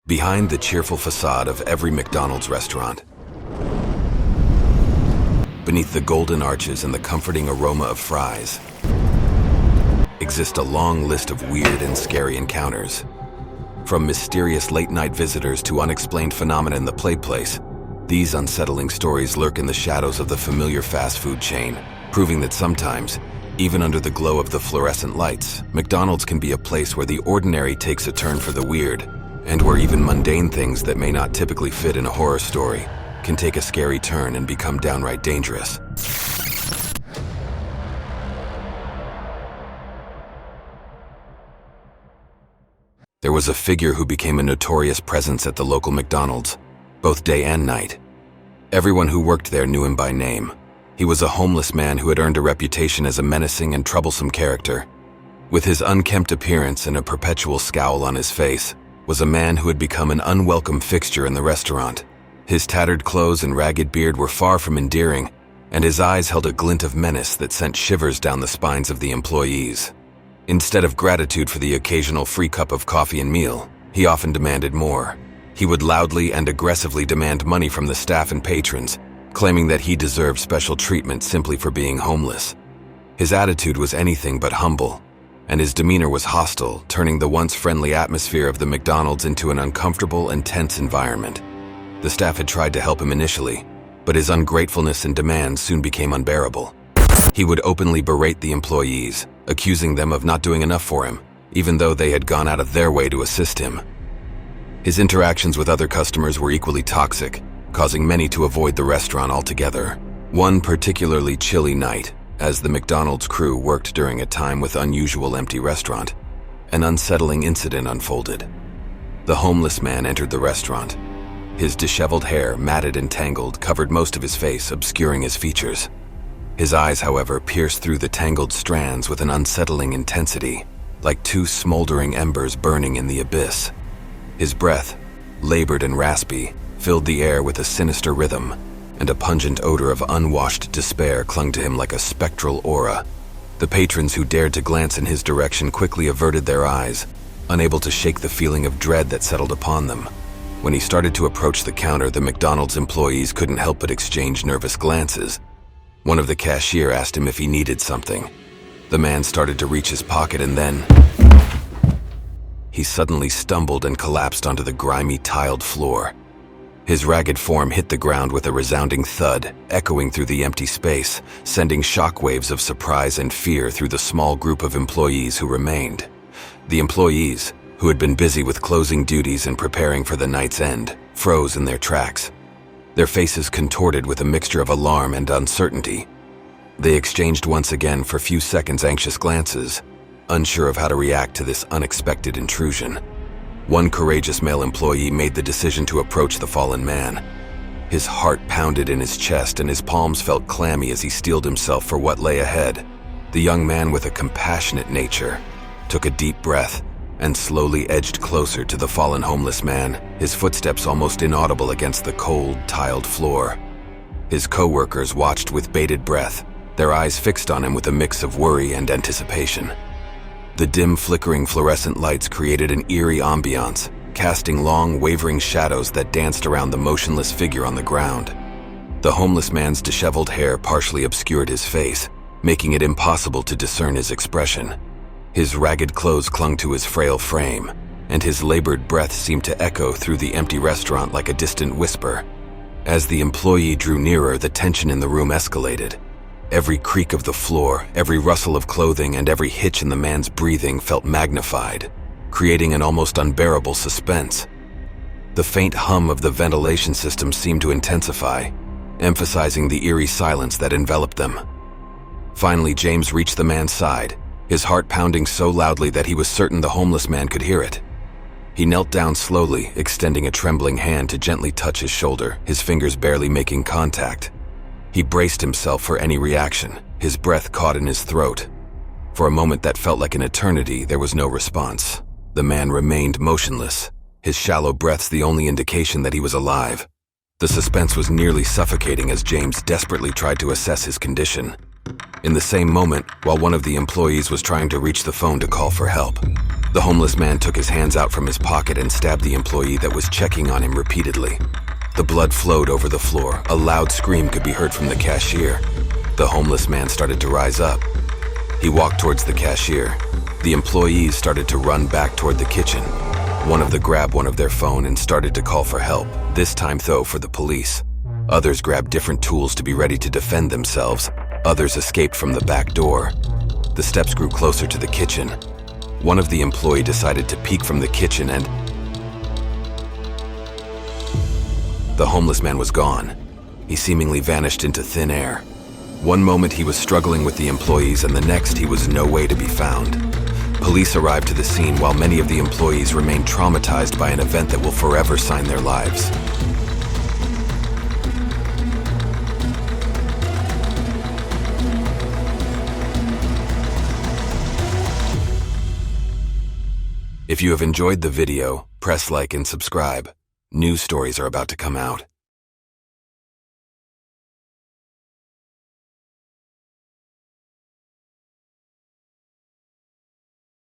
Behind the cheerful facade of every McDonald's restaurant, beneath the golden arches and the comforting aroma of fries, exists a long list of weird and scary encounters. From mysterious late-night visitors to unexplained phenomena in the play place, these unsettling stories lurk in the shadows of the familiar fast food chain, proving that sometimes, even under the glow of the fluorescent lights, McDonald's can be a place where the ordinary takes a turn for the weird, and where even mundane things that may not typically fit in a horror story can take a scary turn and become downright dangerous. There was a figure who became a notorious presence at the local McDonald's, both day and night. Everyone who worked there knew him by name. He was a homeless man who had earned a reputation as a menacing and troublesome character. With his unkempt appearance and a perpetual scowl on his face, was a man who had become an unwelcome fixture in the restaurant. His tattered clothes and ragged beard were far from endearing, and his eyes held a glint of menace that sent shivers down the spines of the employees. Instead of gratitude for the occasional free cup of coffee and meal, he often demanded more. He would loudly and aggressively demand money from the staff and patrons, claiming that he deserved special treatment simply for being homeless. His attitude was anything but humble, and his demeanor was hostile, turning the once friendly atmosphere of the McDonald's into an uncomfortable and tense environment. The staff had tried to help him initially, but his ungratefulness and demands soon became unbearable. He would openly berate the employees, accusing them of not doing enough for him, even though they had gone out of their way to assist him. His interactions with other customers were equally toxic, causing many to avoid the restaurant altogether. One particularly chilly night, as the McDonald's crew worked during a time with unusual empty restaurant, an unsettling incident unfolded. The homeless man entered the restaurant. His disheveled hair, matted and tangled, covered most of his face, obscuring his features. His eyes, however, pierced through the tangled strands with an unsettling intensity, like two smoldering embers burning in the abyss. His breath, labored and raspy, filled the air with a sinister rhythm, and a pungent odor of unwashed despair clung to him like a spectral aura. The patrons who dared to glance in his direction quickly averted their eyes, unable to shake the feeling of dread that settled upon them. When he started to approach the counter, the McDonald's employees couldn't help but exchange nervous glances. One of the cashier asked him if he needed something. The man started to reach his pocket, and then he suddenly stumbled and collapsed onto the grimy tiled floor. His ragged form hit the ground with a resounding thud, echoing through the empty space, sending shockwaves of surprise and fear through the small group of employees who remained. The employees, who had been busy with closing duties and preparing for the night's end, froze in their tracks. Their faces contorted with a mixture of alarm and uncertainty. They exchanged once again for a few seconds anxious glances, unsure of how to react to this unexpected intrusion. One courageous male employee made the decision to approach the fallen man. His heart pounded in his chest and his palms felt clammy as he steeled himself for what lay ahead. The young man, with a compassionate nature, took a deep breath and slowly edged closer to the fallen homeless man, his footsteps almost inaudible against the cold, tiled floor. His co-workers watched with bated breath, their eyes fixed on him with a mix of worry and anticipation. The dim, flickering fluorescent lights created an eerie ambiance, casting long, wavering shadows that danced around the motionless figure on the ground. The homeless man's disheveled hair partially obscured his face, making it impossible to discern his expression. His ragged clothes clung to his frail frame, and his labored breath seemed to echo through the empty restaurant like a distant whisper. As the employee drew nearer, the tension in the room escalated. Every creak of the floor, every rustle of clothing, and every hitch in the man's breathing felt magnified, creating an almost unbearable suspense. The faint hum of the ventilation system seemed to intensify, emphasizing the eerie silence that enveloped them. Finally, James reached the man's side, his heart pounding so loudly that he was certain the homeless man could hear it. He knelt down slowly, extending a trembling hand to gently touch his shoulder, his fingers barely making contact. He braced himself for any reaction, his breath caught in his throat. For a moment that felt like an eternity, there was no response. The man remained motionless, his shallow breaths the only indication that he was alive. The suspense was nearly suffocating as James desperately tried to assess his condition. In the same moment, while one of the employees was trying to reach the phone to call for help, the homeless man took his hands out from his pocket and stabbed the employee that was checking on him repeatedly. The blood flowed over the floor. A loud scream could be heard from the cashier. The homeless man started to rise up. He walked towards the cashier. The employees started to run back toward the kitchen. One of them grabbed one of their phone and started to call for help, this time though for the police. Others grabbed different tools to be ready to defend themselves. Others escaped from the back door. The steps grew closer to the kitchen. One of the employees decided to peek from the kitchen and the homeless man was gone. He seemingly vanished into thin air. One moment he was struggling with the employees and the next he was no way to be found. Police arrived to the scene while many of the employees remained traumatized by an event that will forever sign their lives. If you have enjoyed the video, press like and subscribe. New stories are about to come out.